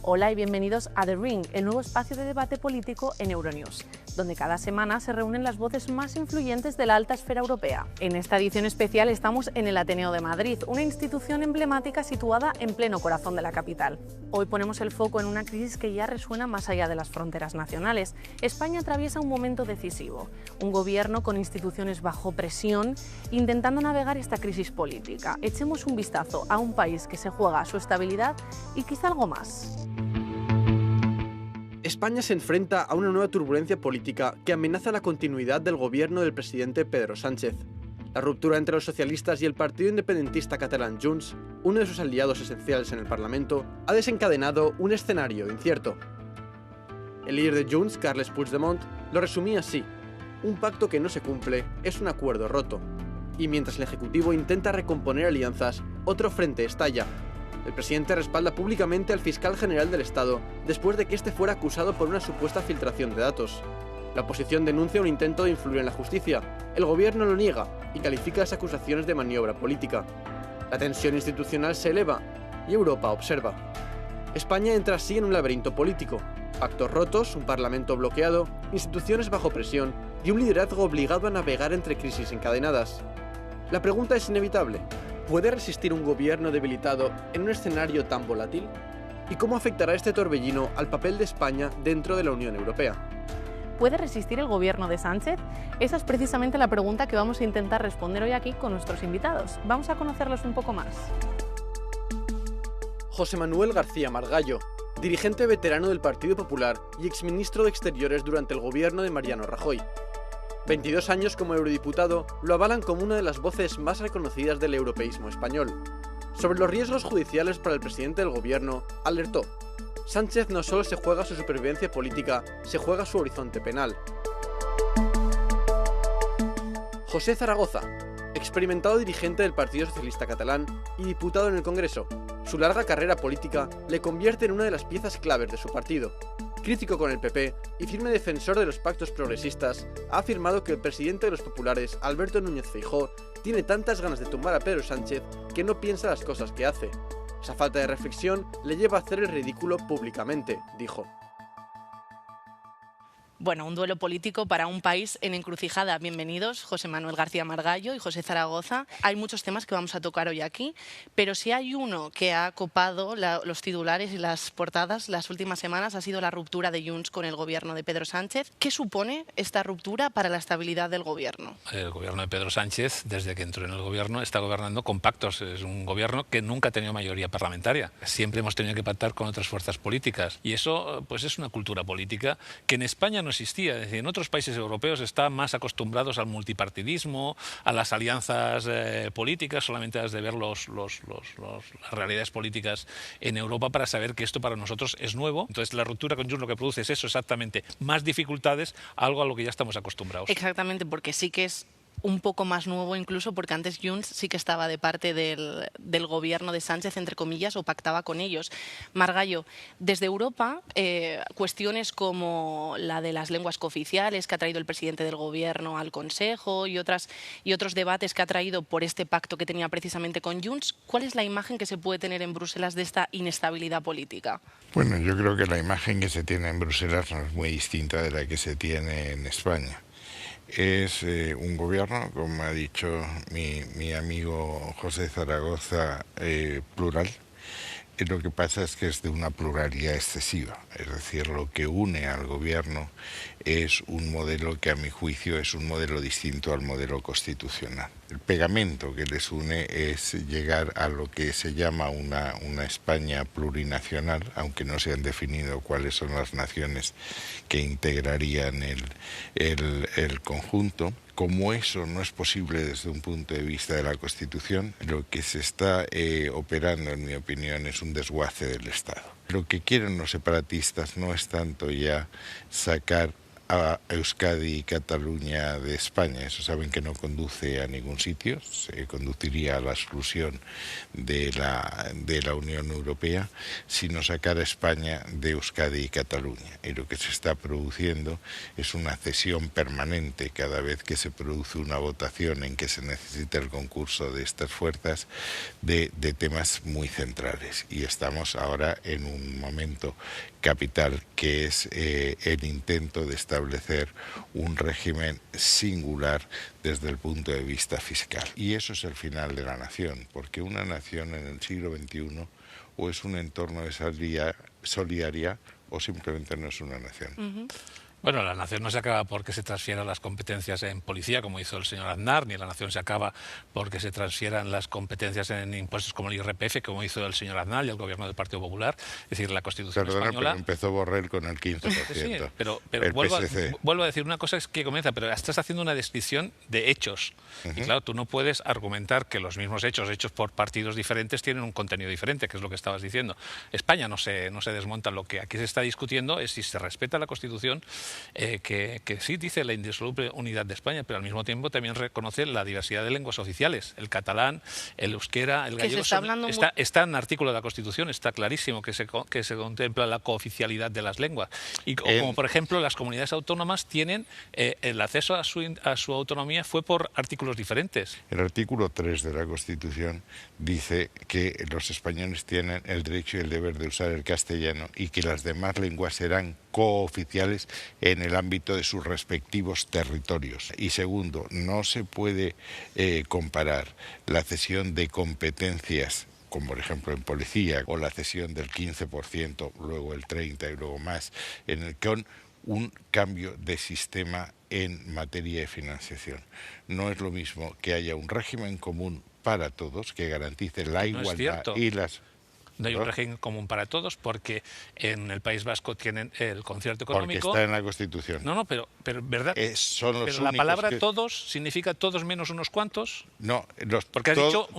Hola y bienvenidos a The Ring, el nuevo espacio de debate político en Euronews, donde cada semana se reúnen las voces más influyentes de la alta esfera europea. En esta edición especial estamos en el Ateneo de Madrid, una institución emblemática situada en pleno corazón de la capital. Hoy ponemos el foco en una crisis que ya resuena más allá de las fronteras nacionales. España atraviesa un momento decisivo, un gobierno con instituciones bajo presión, intentando navegar esta crisis política. Echemos un vistazo a un país que se juega su estabilidad y quizá algo más. España se enfrenta a una nueva turbulencia política que amenaza la continuidad del gobierno del presidente Pedro Sánchez. La ruptura entre los socialistas y el partido independentista catalán Junts, uno de sus aliados esenciales en el Parlamento, ha desencadenado un escenario incierto. El líder de Junts, Carles Puigdemont, lo resumía así: un pacto que no se cumple es un acuerdo roto. Y mientras el Ejecutivo intenta recomponer alianzas, otro frente estalla. El presidente respalda públicamente al fiscal general del Estado después de que este fuera acusado por una supuesta filtración de datos. La oposición denuncia un intento de influir en la justicia. El gobierno lo niega y califica las acusaciones de maniobra política. La tensión institucional se eleva y Europa observa. España entra así en un laberinto político. Pactos rotos, un parlamento bloqueado, instituciones bajo presión y un liderazgo obligado a navegar entre crisis encadenadas. La pregunta es inevitable: ¿puede resistir un gobierno debilitado en un escenario tan volátil? ¿Y cómo afectará este torbellino al papel de España dentro de la Unión Europea? ¿Puede resistir el gobierno de Sánchez? Esa es precisamente la pregunta que vamos a intentar responder hoy aquí con nuestros invitados. Vamos a conocerlos un poco más. José Manuel García Margallo, dirigente veterano del Partido Popular y exministro de Exteriores durante el gobierno de Mariano Rajoy. 22 años como eurodiputado lo avalan como una de las voces más reconocidas del europeísmo español. Sobre los riesgos judiciales para el presidente del gobierno, alertó: Sánchez no solo se juega su supervivencia política, se juega su horizonte penal. José Zaragoza, experimentado dirigente del Partido Socialista Catalán y diputado en el Congreso. Su larga carrera política le convierte en una de las piezas claves de su partido. Crítico con el PP y firme defensor de los pactos progresistas, ha afirmado que el presidente de los populares, Alberto Núñez Feijóo, tiene tantas ganas de tumbar a Pedro Sánchez que no piensa las cosas que hace. Esa falta de reflexión le lleva a hacer el ridículo públicamente, dijo. Bueno, un duelo político para un país en encrucijada. Bienvenidos, José Manuel García Margallo y José Zaragoza. Hay muchos temas que vamos a tocar hoy aquí, pero si hay uno que ha copado los titulares y las portadas las últimas semanas, ha sido la ruptura de Junts con el gobierno de Pedro Sánchez. ¿Qué supone esta ruptura para la estabilidad del gobierno? El gobierno de Pedro Sánchez, desde que entró en el gobierno, está gobernando con pactos. Es un gobierno que nunca ha tenido mayoría parlamentaria. Siempre hemos tenido que pactar con otras fuerzas políticas. Y eso pues es una cultura política que en España no existía. Es decir, en otros países europeos están más acostumbrados al multipartidismo, a las alianzas políticas. Solamente has de ver las realidades políticas en Europa para saber que esto para nosotros es nuevo. Entonces la ruptura con Junts lo que produce es eso exactamente, más dificultades, algo a lo que ya estamos acostumbrados. Exactamente, porque sí que es un poco más nuevo incluso, porque antes Junts sí que estaba de parte del gobierno de Sánchez, entre comillas, o pactaba con ellos. Margallo, desde Europa, cuestiones como la de las lenguas cooficiales que ha traído el presidente del gobierno al Consejo y otros debates que ha traído por este pacto que tenía precisamente con Junts, ¿cuál es la imagen que se puede tener en Bruselas de esta inestabilidad política? Bueno, yo creo que la imagen que se tiene en Bruselas no es muy distinta de la que se tiene en España. Es un gobierno, como ha dicho mi amigo José Zaragoza, plural. Lo que pasa es que es de una pluralidad excesiva, es decir, lo que une al gobierno es un modelo que a mi juicio es un modelo distinto al modelo constitucional. El pegamento que les une es llegar a lo que se llama una España plurinacional, aunque no se han definido cuáles son las naciones que integrarían el conjunto. Como eso no es posible desde un punto de vista de la Constitución, lo que se está operando, en mi opinión, es un desguace del Estado. Lo que quieren los separatistas no es tanto ya sacar a Euskadi y Cataluña de España. Eso saben que no conduce a ningún sitio, se conduciría a la exclusión de la Unión Europea, sino sacar a España de Euskadi y Cataluña. Y lo que se está produciendo es una cesión permanente cada vez que se produce una votación en que se necesita el concurso de estas fuerzas de temas muy centrales. Y estamos ahora en un momento capital, que es el intento de establecer un régimen singular desde el punto de vista fiscal. Y eso es el final de la nación, porque una nación en el siglo XXI o es un entorno de solidaria o simplemente no es una nación. Bueno, la nación no se acaba porque se transfieran las competencias en policía, como hizo el señor Aznar, ni la nación se acaba porque se transfieran las competencias en impuestos como el IRPF, como hizo el señor Aznar y el gobierno del Partido Popular. Es decir, la Constitución española... Pero empezó Borrell con el 15%. Sí, pero vuelvo a decir, una cosa es que comienza, pero estás haciendo una descripción de hechos. Y claro, tú no puedes argumentar que los mismos hechos por partidos diferentes tienen un contenido diferente, que es lo que estabas diciendo. España no se desmonta. Lo que aquí se está discutiendo es si se respeta la Constitución, que sí dice la indisoluble unidad de España, pero al mismo tiempo también reconoce la diversidad de lenguas oficiales. El catalán, el euskera, el gallego. Está en el artículo de la Constitución, está clarísimo que se contempla la cooficialidad de las lenguas. Y como por ejemplo las comunidades autónomas tienen el acceso a su autonomía fue por artículos diferentes. El artículo 3 de la Constitución dice que los españoles tienen el derecho y el deber de usar el castellano y que las demás lenguas serán cooficiales en el ámbito de sus respectivos territorios. Y segundo, no se puede comparar la cesión de competencias, como por ejemplo en policía, o la cesión del 15%, luego el 30% y luego más, con un cambio de sistema en materia de financiación. No es lo mismo que haya un régimen común para todos que garantice la igualdad y las... No hay un régimen común para todos porque en el País Vasco tienen el concierto económico. Porque está en la Constitución. No, pero ¿verdad? Son los pero la palabra todos significa todos menos unos cuantos. No, porque has dicho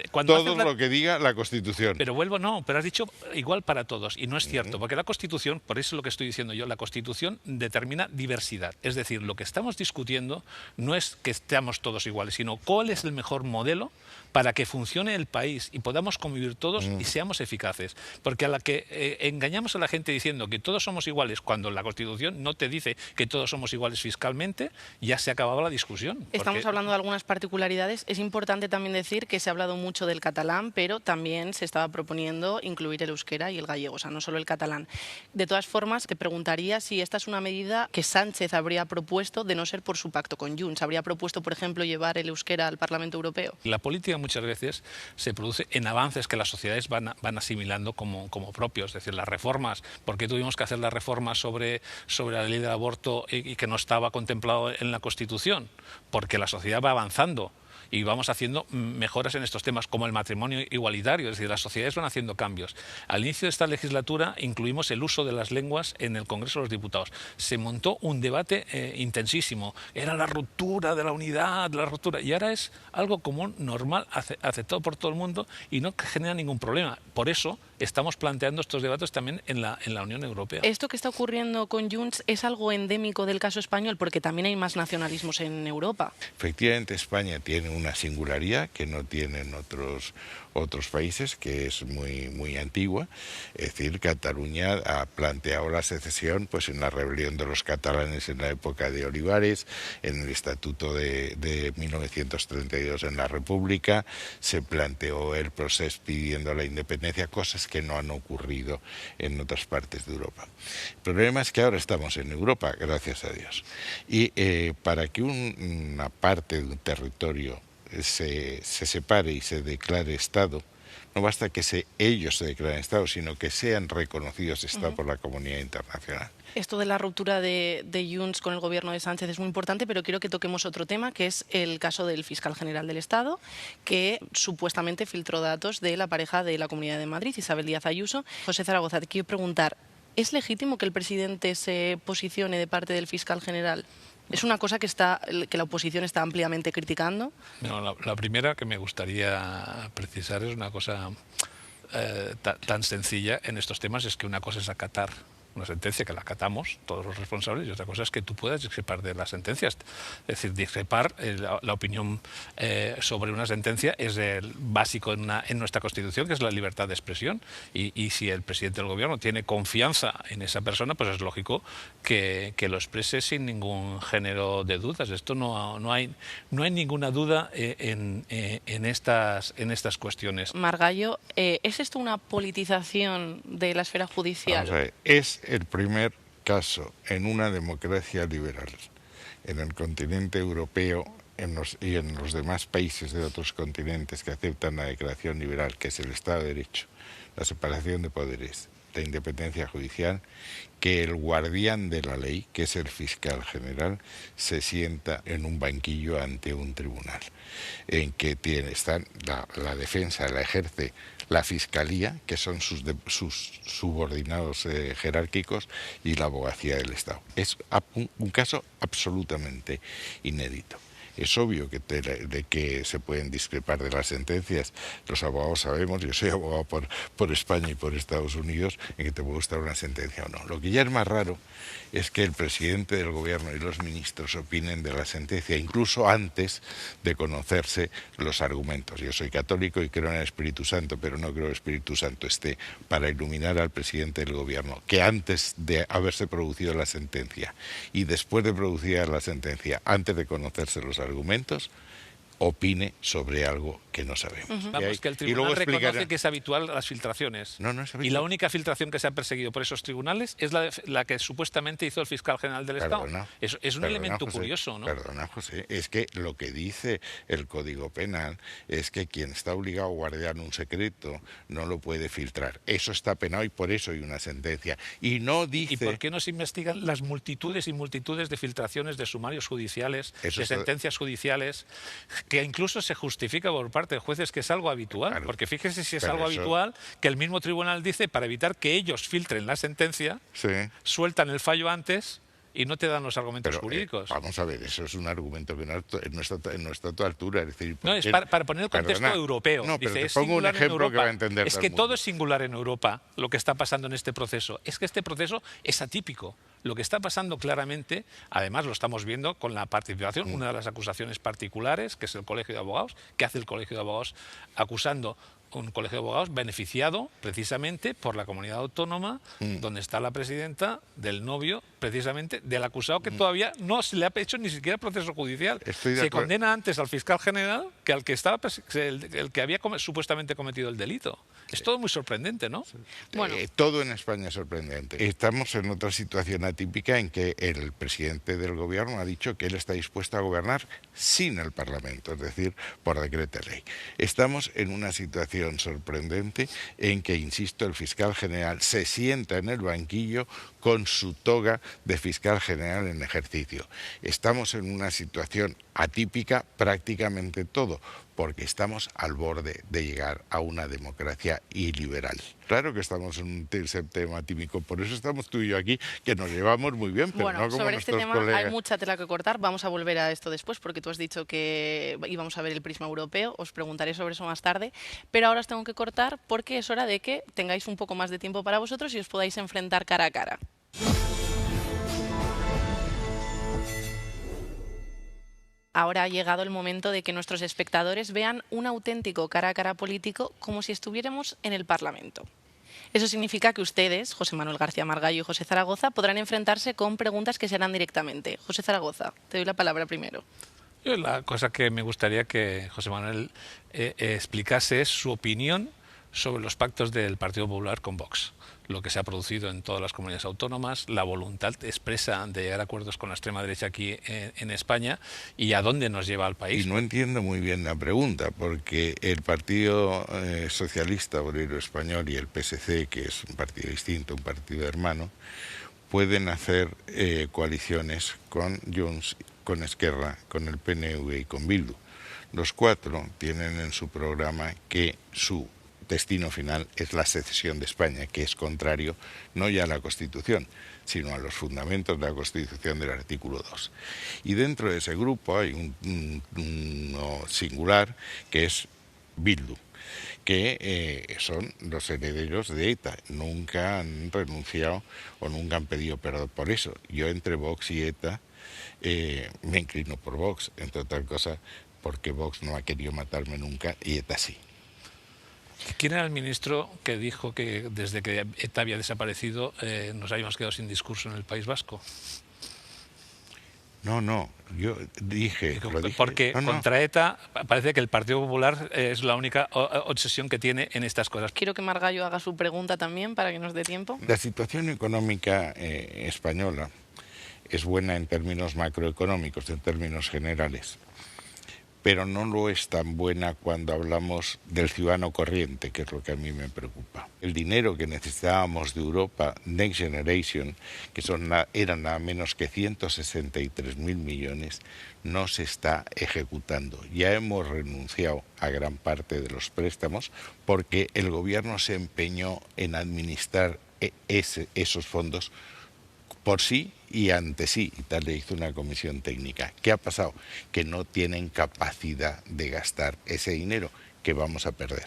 cuando todos lo que diga la Constitución. Pero pero has dicho igual para todos y no es cierto, porque la Constitución, por eso es lo que estoy diciendo yo, la Constitución determina diversidad. Es decir, lo que estamos discutiendo no es que estemos todos iguales, sino cuál es el mejor modelo para que funcione el país y podamos convivir todos y seamos eficaces. Porque a la que engañamos a la gente diciendo que todos somos iguales, cuando la Constitución no te dice que todos somos iguales fiscalmente, ya se ha acabado la discusión. Estamos hablando de algunas particularidades. Es importante también decir que se ha hablado mucho del catalán, pero también se estaba proponiendo incluir el euskera y el gallego, o sea, no solo el catalán. De todas formas, te preguntaría si esta es una medida que Sánchez habría propuesto de no ser por su pacto con Junts. ¿Habría propuesto, por ejemplo, llevar el euskera al Parlamento Europeo? La política muchas veces se produce en avances que las sociedades van asimilando como propios, es decir, las reformas. ¿Por qué tuvimos que hacer la reforma sobre la ley del aborto y que no estaba contemplado en la Constitución? Porque la sociedad va avanzando y vamos haciendo mejoras en estos temas, como el matrimonio igualitario, es decir, las sociedades van haciendo cambios. Al inicio de esta legislatura incluimos el uso de las lenguas en el Congreso de los Diputados. Se montó un debate intensísimo, era la ruptura de la unidad, y ahora es algo común, normal, aceptado por todo el mundo y no genera ningún problema. Por eso estamos planteando estos debates también en la Unión Europea. ¿Esto que está ocurriendo con Junts es algo endémico del caso español? Porque también hay más nacionalismos en Europa. Efectivamente, España tiene una singularidad que no tienen otros países, que es muy antigua. Es decir, Cataluña ha planteado la secesión pues en la rebelión de los catalanes en la época de Olivares, en el Estatuto de 1932 en la República, se planteó el proceso pidiendo la independencia, cosas que no han ocurrido en otras partes de Europa. El problema es que ahora estamos en Europa, gracias a Dios, y para que una parte de un territorio se separe y se declare Estado, no basta que ellos se declaren Estado, sino que sean reconocidos Estado por la comunidad internacional. Esto de la ruptura de Junts con el gobierno de Sánchez es muy importante, pero quiero que toquemos otro tema, que es el caso del fiscal general del Estado, que supuestamente filtró datos de la pareja de la Comunidad de Madrid, Isabel Díaz Ayuso. José Zaragoza, te quiero preguntar, ¿es legítimo que el presidente se posicione de parte del fiscal general? ¿Es una cosa que la oposición está ampliamente criticando? No, la primera que me gustaría precisar es una cosa tan sencilla en estos temas, es que una cosa es acatar una sentencia que la acatamos todos los responsables, y otra cosa es que tú puedas discrepar de las sentencias. Es decir, discrepar, la opinión sobre una sentencia es el básico en nuestra Constitución, que es la libertad de expresión, y si el presidente del gobierno tiene confianza en esa persona, pues es lógico que lo exprese sin ningún género de dudas. Esto no hay ninguna duda en estas cuestiones. Margallo, ¿es esto una politización de la esfera judicial? Vamos a ver, es el primer caso en una democracia liberal en el continente europeo y en los demás países de otros continentes que aceptan la declaración liberal, que es el Estado de Derecho, la separación de poderes, la independencia judicial, que el guardián de la ley, que es el fiscal general, se sienta en un banquillo ante un tribunal, en que la defensa la ejerce la fiscalía, que son sus subordinados jerárquicos, y la abogacía del Estado. Es un caso absolutamente inédito. Es obvio de que se pueden discrepar de las sentencias. Los abogados sabemos, yo soy abogado por España y por Estados Unidos, en que te puede gustar una sentencia o no. Lo que ya es más raro es que el presidente del gobierno y los ministros opinen de la sentencia, incluso antes de conocerse los argumentos. Yo soy católico y creo en el Espíritu Santo, pero no creo que el Espíritu Santo esté para iluminar al presidente del gobierno, que antes de haberse producido la sentencia y después de producida la sentencia, antes de conocerse los argumentos, opine sobre algo que no sabemos. Vamos, que el tribunal reconoce que es habitual las filtraciones. No es habitual. Y la única filtración que se ha perseguido por esos tribunales es la que supuestamente hizo el fiscal general del Estado. Es un elemento José, curioso, ¿no? Perdona, José, es que lo que dice el Código Penal es que quien está obligado a guardar un secreto no lo puede filtrar. Eso está penado y por eso hay una sentencia. Y no dice... ¿Y por qué no se investigan las multitudes y multitudes de filtraciones de sumarios judiciales, sentencias judiciales, que incluso se justifica por parte de jueces que es algo habitual? Claro, porque fíjese si es algo habitual que el mismo tribunal dice, para evitar que ellos filtren la sentencia, sueltan el fallo antes y no te dan los argumentos jurídicos. Vamos a ver, eso es un argumento que no está a tu altura. Es decir, no, es para poner el contexto europeo. No, pero dice, te pongo un ejemplo que va a entender es que todo es singular en Europa, lo que está pasando en este proceso. Es que este proceso es atípico. Lo que está pasando claramente, además lo estamos viendo con la participación, una de las acusaciones particulares, que es el Colegio de Abogados, que hace el Colegio de Abogados acusando un colegio de abogados beneficiado precisamente por la comunidad autónoma donde está la presidenta del novio precisamente del acusado, que todavía no se le ha hecho ni siquiera proceso judicial. Se condena antes al fiscal general que al que estaba el que había supuestamente cometido el delito. Es todo muy sorprendente, ¿no? Bueno. Todo en España es sorprendente. Estamos en otra situación atípica en que el presidente del gobierno ha dicho que él está dispuesto a gobernar sin el Parlamento, es decir, por decreto de ley. Estamos en una situación sorprendente en que, insisto, el fiscal general se sienta en el banquillo con su toga de fiscal general en ejercicio. Estamos en una situación atípica prácticamente todo, porque estamos al borde de llegar a una democracia iliberal. Claro que estamos en un tema atípico, por eso estamos tú y yo aquí, que nos llevamos muy bien, pero bueno, no como sobre este tema colegas. Hay mucha tela que cortar, vamos a volver a esto después, porque tú has dicho que íbamos a ver el prisma europeo, os preguntaré sobre eso más tarde, pero ahora os tengo que cortar porque es hora de que tengáis un poco más de tiempo para vosotros y os podáis enfrentar cara a cara. Ahora ha llegado el momento de que nuestros espectadores vean un auténtico cara a cara político como si estuviéramos en el Parlamento. Eso significa que ustedes, José Manuel García Margallo y José Zaragoza, podrán enfrentarse con preguntas que se harán directamente. José Zaragoza, te doy la palabra primero. Yo la cosa que me gustaría que José Manuel explicase es su opinión sobre los pactos del Partido Popular con Vox, lo que se ha producido en todas las comunidades autónomas, la voluntad expresa de llegar a acuerdos con la extrema derecha aquí en España y a dónde nos lleva el país. Y no entiendo muy bien la pregunta, porque el Partido Socialista Obrero Español y el PSC, que es un partido distinto, un partido hermano, pueden hacer coaliciones con Junts, con Esquerra, con el PNV y con Bildu. Los cuatro tienen en su programa que su destino final es la secesión de España, que es contrario no ya a la Constitución, sino a los fundamentos de la Constitución del artículo 2. Y dentro de ese grupo hay uno singular, que es Bildu, que son los herederos de ETA. Nunca han renunciado o nunca han pedido perdón por eso. Yo entre Vox y ETA me inclino por Vox, entre otras cosas porque Vox no ha querido matarme nunca y ETA sí. ¿Quién era el ministro que dijo que desde que ETA había desaparecido nos habíamos quedado sin discurso en el País Vasco? No, yo dije... Porque contra ETA parece que el Partido Popular es la única obsesión que tiene en estas cosas. Quiero que Margallo haga su pregunta también para que nos dé tiempo. La situación económica española es buena en términos macroeconómicos, en términos generales, pero no lo es tan buena cuando hablamos del ciudadano corriente, que es lo que a mí me preocupa. El dinero que necesitábamos de Europa, Next Generation, que eran nada menos que 163.000 millones, no se está ejecutando. Ya hemos renunciado a gran parte de los préstamos porque el gobierno se empeñó en administrar esos fondos por sí y ante sí, y tal le hizo una comisión técnica. ¿Qué ha pasado? Que no tienen capacidad de gastar ese dinero que vamos a perder.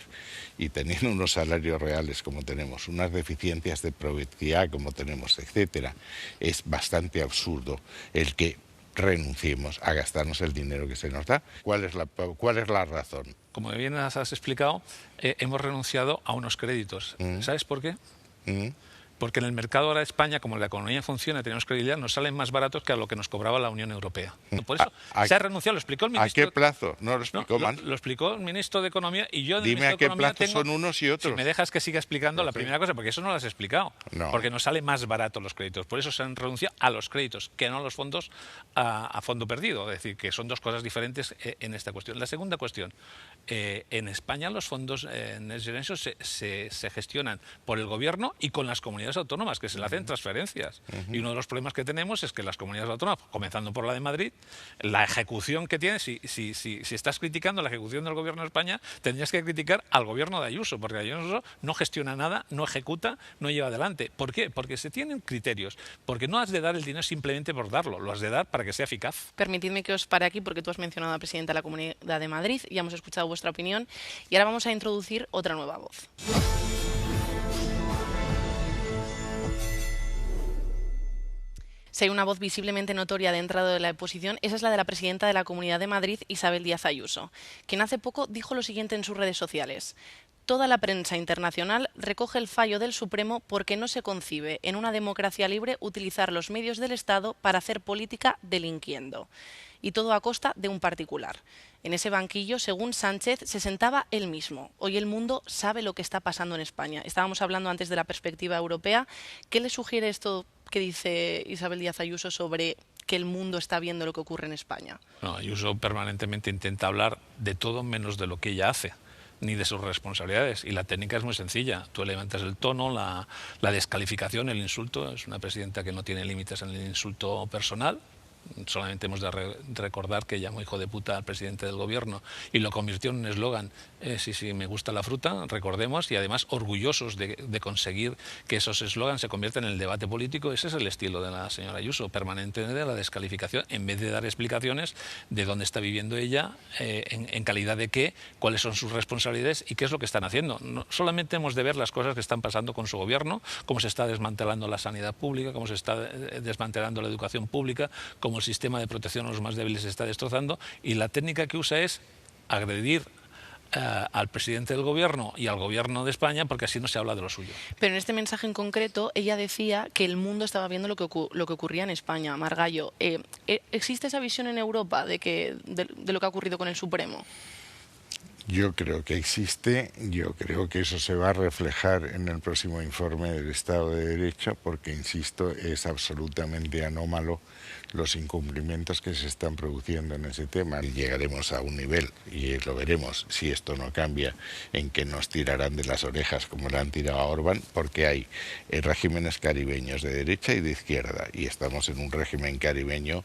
Y teniendo unos salarios reales como tenemos, unas deficiencias de productividad como tenemos, etcétera, es bastante absurdo el que renunciemos a gastarnos el dinero que se nos da. ¿Cuál es la razón? Como bien has explicado, hemos renunciado a unos créditos. ¿Sabes por qué? Porque en el mercado ahora de España, como la economía funciona, tenemos credibilidad, nos salen más baratos que a lo que nos cobraba la Unión Europea. Por eso se ha renunciado, lo explicó el ministro. ¿A qué plazo? No lo explicó mal. Lo explicó el ministro de Economía y yo... Dime a qué plazo son unos y otros. Si me dejas que siga explicando la primera cosa, porque eso no lo has explicado. No. Porque nos sale más barato los créditos. Por eso se han renunciado a los créditos, que no a los fondos a fondo perdido. Es decir, que son dos cosas diferentes en esta cuestión. La segunda cuestión, en España los fondos Next Generation se gestionan por el gobierno y con las comunidades autónomas, que se le hacen transferencias. Y uno de los problemas que tenemos es que las comunidades autónomas, comenzando por la de Madrid, la ejecución que tiene, si estás criticando la ejecución del gobierno de España, tendrías que criticar al gobierno de Ayuso, porque Ayuso no gestiona nada, no ejecuta, no lleva adelante. ¿Por qué? Porque se tienen criterios, porque no has de dar el dinero simplemente por darlo, lo has de dar para que sea eficaz. Permitidme que os pare aquí porque tú has mencionado a la presidenta de la Comunidad de Madrid, ya hemos escuchado vuestra opinión y ahora vamos a introducir otra nueva voz. Si hay una voz visiblemente notoria dentro de la oposición, esa es la de la presidenta de la Comunidad de Madrid, Isabel Díaz Ayuso, quien hace poco dijo lo siguiente en sus redes sociales. Toda la prensa internacional recoge el fallo del Supremo porque no se concibe en una democracia libre utilizar los medios del Estado para hacer política delinquiendo. Y todo a costa de un particular. En ese banquillo, según Sánchez, se sentaba él mismo. Hoy el mundo sabe lo que está pasando en España. Estábamos hablando antes de la perspectiva europea. ¿Qué le sugiere esto que dice Isabel Díaz Ayuso sobre que el mundo está viendo lo que ocurre en España? No, Ayuso permanentemente intenta hablar de todo menos de lo que ella hace, ni de sus responsabilidades. Y la técnica es muy sencilla. Tú levantas el tono, la descalificación, el insulto. Es una presidenta que no tiene límites en el insulto personal. Solamente hemos de recordar que llamó hijo de puta al presidente del gobierno y lo convirtió en un eslogan. Sí, me gusta la fruta, recordemos, y además orgullosos de conseguir que esos eslogans se conviertan en el debate político. Ese es el estilo de la señora Ayuso, permanentemente de la descalificación, en vez de dar explicaciones de dónde está viviendo ella, en calidad de qué, cuáles son sus responsabilidades y qué es lo que están haciendo. No, solamente hemos de ver las cosas que están pasando con su gobierno, cómo se está desmantelando la sanidad pública, cómo se está desmantelando la educación pública, cómo el sistema de protección a los más débiles se está destrozando, y la técnica que usa es agredir al presidente del gobierno y al gobierno de España, porque así no se habla de lo suyo. Pero en este mensaje en concreto, ella decía que el mundo estaba viendo lo que ocurría en España. Margallo, ¿existe esa visión en Europa de lo que ha ocurrido con el Supremo? Yo creo que existe, yo creo que eso se va a reflejar en el próximo informe del Estado de Derecho, porque, insisto, es absolutamente anómalo los incumplimientos que se están produciendo en ese tema. Llegaremos a un nivel, y lo veremos si esto no cambia, en que nos tirarán de las orejas como le han tirado a Orbán, porque hay regímenes caribeños de derecha y de izquierda, y estamos en un régimen caribeño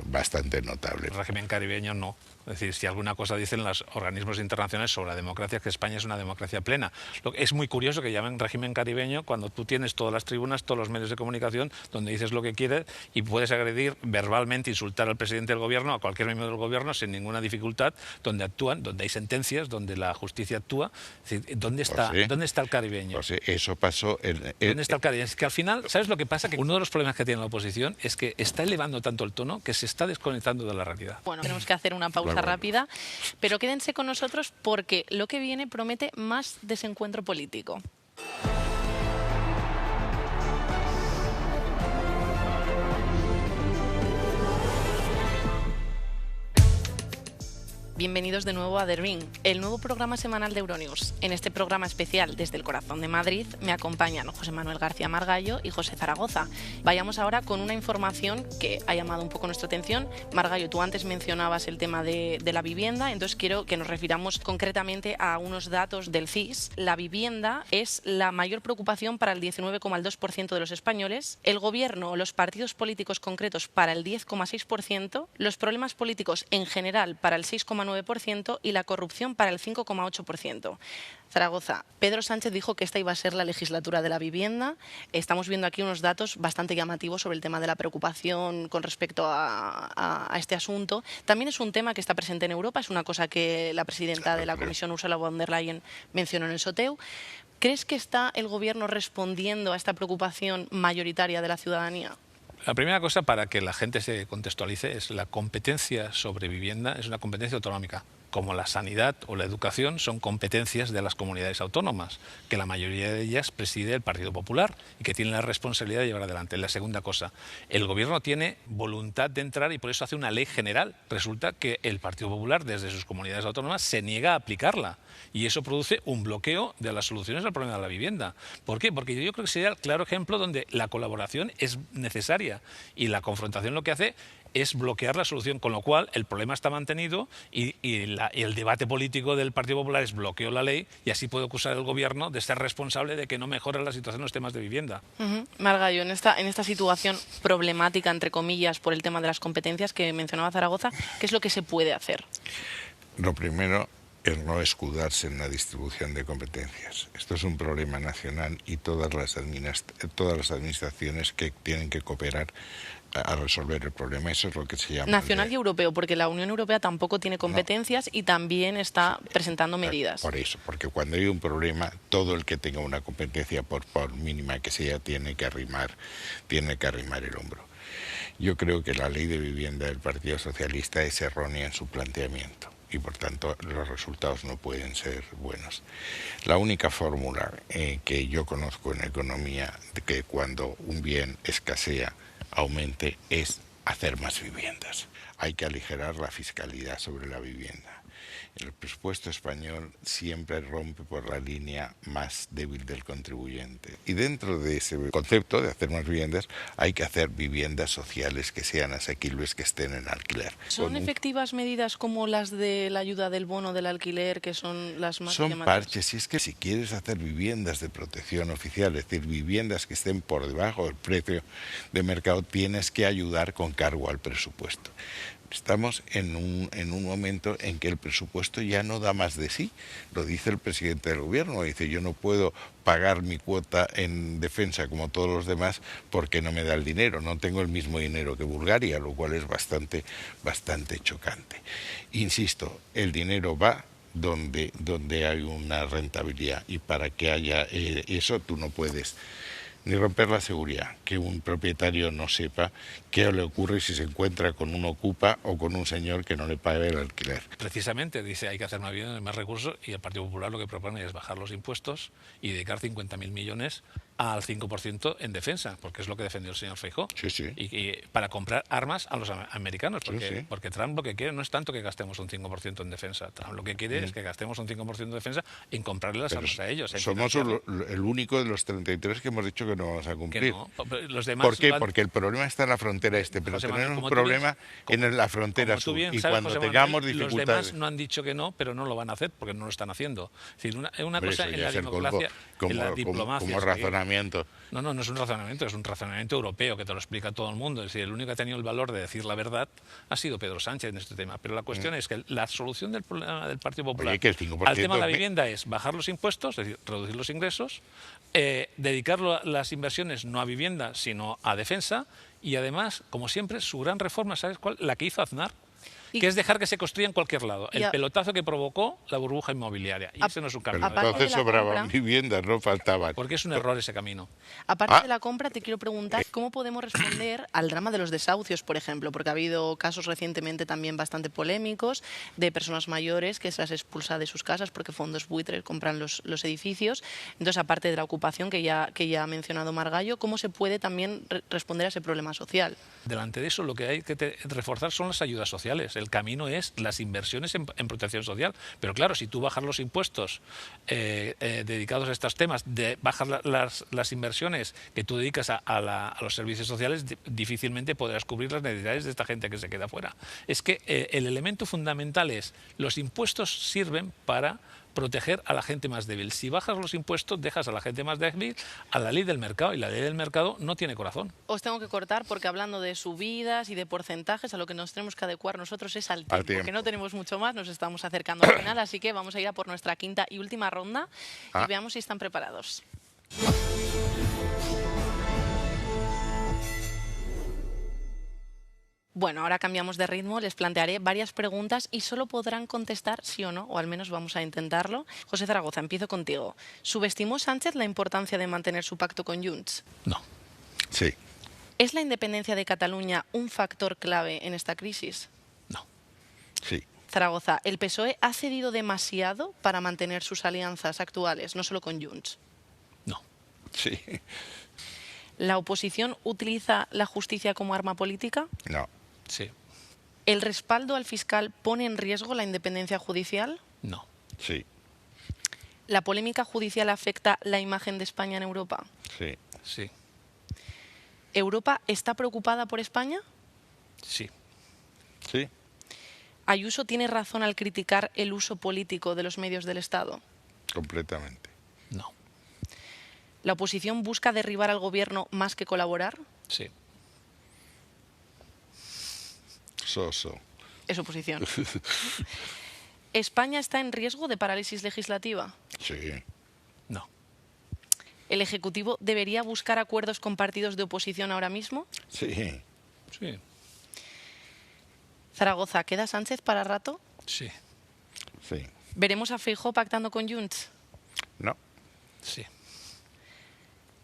bastante notable. El régimen caribeño no. Es decir, si alguna cosa dicen las los organismos internacionales sobre la democracia es que España es una democracia plena. Es muy curioso que llamen régimen caribeño cuando tú tienes todas las tribunas, todos los medios de comunicación, donde dices lo que quieres y puedes agredir verbalmente, insultar al presidente del gobierno, a cualquier miembro del gobierno sin ninguna dificultad, donde actúan, donde hay sentencias, donde la justicia actúa. Es decir, ¿dónde está el caribeño? Eso pasó. ¿Dónde está el caribeño? Es que al final, ¿sabes lo que pasa? Que uno de los problemas que tiene la oposición es que está elevando tanto el tono que se está desconectando de la realidad. Bueno, tenemos que hacer una pausa rápida, pero quédense con nosotros porque lo que viene promete más desencuentro político. Bienvenidos de nuevo a The Ring, el nuevo programa semanal de Euronews. En este programa especial desde el corazón de Madrid me acompañan José Manuel García Margallo y José Zaragoza. Vayamos ahora con una información que ha llamado un poco nuestra atención. Margallo, tú antes mencionabas el tema de la vivienda, entonces quiero que nos refiramos concretamente a unos datos del CIS. La vivienda es la mayor preocupación para el 19,2% de los españoles, el gobierno o los partidos políticos concretos para el 10,6%, los problemas políticos en general para el 6,9% y la corrupción para el 5,8%. Zaragoza, Pedro Sánchez dijo que esta iba a ser la legislatura de la vivienda. Estamos viendo aquí unos datos bastante llamativos sobre el tema de la preocupación con respecto a este asunto. También es un tema que está presente en Europa, es una cosa que la presidenta de la Comisión, Ursula von der Leyen, mencionó en el Soteu. ¿Crees que está el gobierno respondiendo a esta preocupación mayoritaria de la ciudadanía? La primera cosa, para que la gente se contextualice, es la competencia sobre vivienda, es una competencia autonómica. Como la sanidad o la educación son competencias de las comunidades autónomas, que la mayoría de ellas preside el Partido Popular y que tienen la responsabilidad de llevar adelante. La segunda cosa, el gobierno tiene voluntad de entrar y por eso hace una ley general. Resulta que el Partido Popular, desde sus comunidades autónomas, se niega a aplicarla y eso produce un bloqueo de las soluciones al problema de la vivienda. ¿Por qué? Porque yo creo que sería el claro ejemplo donde la colaboración es necesaria y la confrontación lo que hace es bloquear la solución, con lo cual el problema está mantenido y el debate político del Partido Popular es bloqueo la ley y así puede acusar el gobierno de ser responsable de que no mejore la situación en los temas de vivienda. Margallo, en esta situación problemática, entre comillas, por el tema de las competencias que mencionaba Zaragoza, ¿qué es lo que se puede hacer? Lo primero es no escudarse en la distribución de competencias. Esto es un problema nacional y todas las administraciones que tienen que cooperar a resolver el problema. Eso es lo que se llama nacional y europeo, porque la Unión Europea tampoco tiene competencias y también está presentando medidas. Por eso, porque cuando hay un problema, todo el que tenga una competencia, por mínima que sea, tiene que arrimar el hombro. Yo creo que la ley de vivienda del Partido Socialista es errónea en su planteamiento y por tanto los resultados no pueden ser buenos. La única fórmula que yo conozco en economía de que cuando un bien escasea aumente es hacer más viviendas. Hay que aligerar la fiscalidad sobre la vivienda. El presupuesto español siempre rompe por la línea más débil del contribuyente. Y dentro de ese concepto de hacer más viviendas, hay que hacer viviendas sociales que sean asequibles, que estén en alquiler. ¿Son efectivas medidas como las de la ayuda del bono del alquiler, que son las más llamativas? Son parches. Y es que si quieres hacer viviendas de protección oficial, es decir, viviendas que estén por debajo del precio de mercado, tienes que ayudar con cargo al presupuesto. Estamos en un momento en que el presupuesto ya no da más de sí. Lo dice el presidente del gobierno, dice: yo no puedo pagar mi cuota en defensa como todos los demás porque no me da el dinero, no tengo el mismo dinero que Bulgaria, lo cual es bastante chocante. Insisto, el dinero va donde hay una rentabilidad y para que haya eso tú no puedes ni romper la seguridad, que un propietario no sepa qué le ocurre si se encuentra con un ocupa o con un señor que no le pague el alquiler. Precisamente dice hay que hacer una vivienda de más recursos y el Partido Popular lo que propone es bajar los impuestos y dedicar 50.000 millones al 5% en defensa, porque es lo que defendió el señor Feijóo. Sí, sí. Y para comprar armas a los americanos, porque, sí. porque Trump lo que quiere no es tanto que gastemos un 5% en defensa. Trump lo que quiere es que gastemos un 5% en defensa en comprarle las armas a ellos. Somos el único de los 33 que hemos dicho que no vamos a cumplir. No, los demás ¿por qué? Porque el problema está en la frontera pero José tenemos Manuel, un problema en la frontera sur. Bien, y sabes, cuando José tengamos Manuel, dificultades... Los demás no han dicho que no, pero no lo van a hacer porque no lo están haciendo. Es decir, una cosa en la democracia, en la diplomacia... Como razonamiento razonamiento. No, no es un razonamiento, es un razonamiento europeo que te lo explica todo el mundo. Es decir, el único que ha tenido el valor de decir la verdad ha sido Pedro Sánchez en este tema. Pero la cuestión es que la solución del problema del Partido Popular Oye, que el 5% al tema de la vivienda es bajar los impuestos, es decir, reducir los ingresos, dedicarlo a las inversiones no a vivienda, sino a defensa, y además, como siempre, su gran reforma, ¿sabes cuál? La que hizo Aznar. Que es dejar que se construya en cualquier lado. El pelotazo que provocó la burbuja inmobiliaria. Y ese no es un camino. Pero entonces sobraban viviendas, no faltaban. Porque es un error ese camino. Aparte de la compra, te quiero preguntar cómo podemos responder al drama de los desahucios, por ejemplo, porque ha habido casos recientemente también bastante polémicos de personas mayores que se las expulsa de sus casas porque fondos buitres compran los edificios. Entonces, aparte de la ocupación que ya ha mencionado Margallo, ¿cómo se puede también responder a ese problema social? Delante de eso, lo que hay que reforzar son las ayudas sociales. El camino es las inversiones en protección social. Pero claro, si tú bajas los impuestos dedicados a estos temas, bajas las inversiones que tú dedicas a los servicios sociales, difícilmente podrás cubrir las necesidades de esta gente que se queda fuera. Es que el elemento fundamental es los impuestos sirven para proteger a la gente más débil. Si bajas los impuestos, dejas a la gente más débil a la ley del mercado, y la ley del mercado no tiene corazón. Os tengo que cortar porque hablando de subidas y de porcentajes, a lo que nos tenemos que adecuar nosotros es al tiempo, porque no tenemos mucho más, nos estamos acercando al final, así que vamos a ir a por nuestra quinta y última ronda y veamos si están preparados. Bueno, ahora cambiamos de ritmo, les plantearé varias preguntas y solo podrán contestar sí o no, o al menos vamos a intentarlo. José Zaragoza, empiezo contigo. ¿Subestimó Sánchez la importancia de mantener su pacto con Junts? No. Sí. ¿Es la independencia de Cataluña un factor clave en esta crisis? No. Sí. Zaragoza, ¿el PSOE ha cedido demasiado para mantener sus alianzas actuales, no solo con Junts? No. Sí. ¿La oposición utiliza la justicia como arma política? No. Sí. ¿El respaldo al fiscal pone en riesgo la independencia judicial? No. Sí. ¿La polémica judicial afecta la imagen de España en Europa? Sí. Sí. ¿Europa está preocupada por España? Sí. Sí. ¿Ayuso tiene razón al criticar el uso político de los medios del Estado? Completamente. No. ¿La oposición busca derribar al gobierno más que colaborar? Sí. Soso. Es oposición. ¿España está en riesgo de parálisis legislativa? Sí. No. ¿El Ejecutivo debería buscar acuerdos con partidos de oposición ahora mismo? Sí. Sí. Zaragoza, ¿queda Sánchez para rato? Sí. Sí. ¿Veremos a Feijóo pactando con Junts? No. Sí.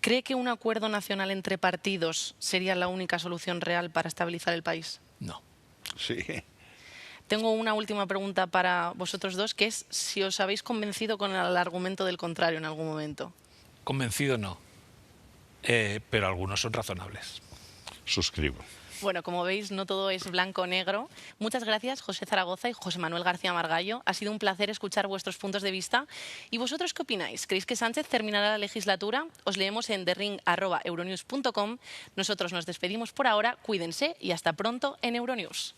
¿Cree que un acuerdo nacional entre partidos sería la única solución real para estabilizar el país? No. Sí. Tengo una última pregunta para vosotros dos, que es si os habéis convencido con el argumento del contrario en algún momento. Convencido no. Pero algunos son razonables. Suscribo. Bueno, como veis, no todo es blanco o negro. Muchas gracias, José Zaragoza y José Manuel García Margallo. Ha sido un placer escuchar vuestros puntos de vista. ¿Y vosotros qué opináis? ¿Creéis que Sánchez terminará la legislatura? Os leemos en thering@euronews.com. Nosotros nos despedimos por ahora. Cuídense y hasta pronto en Euronews.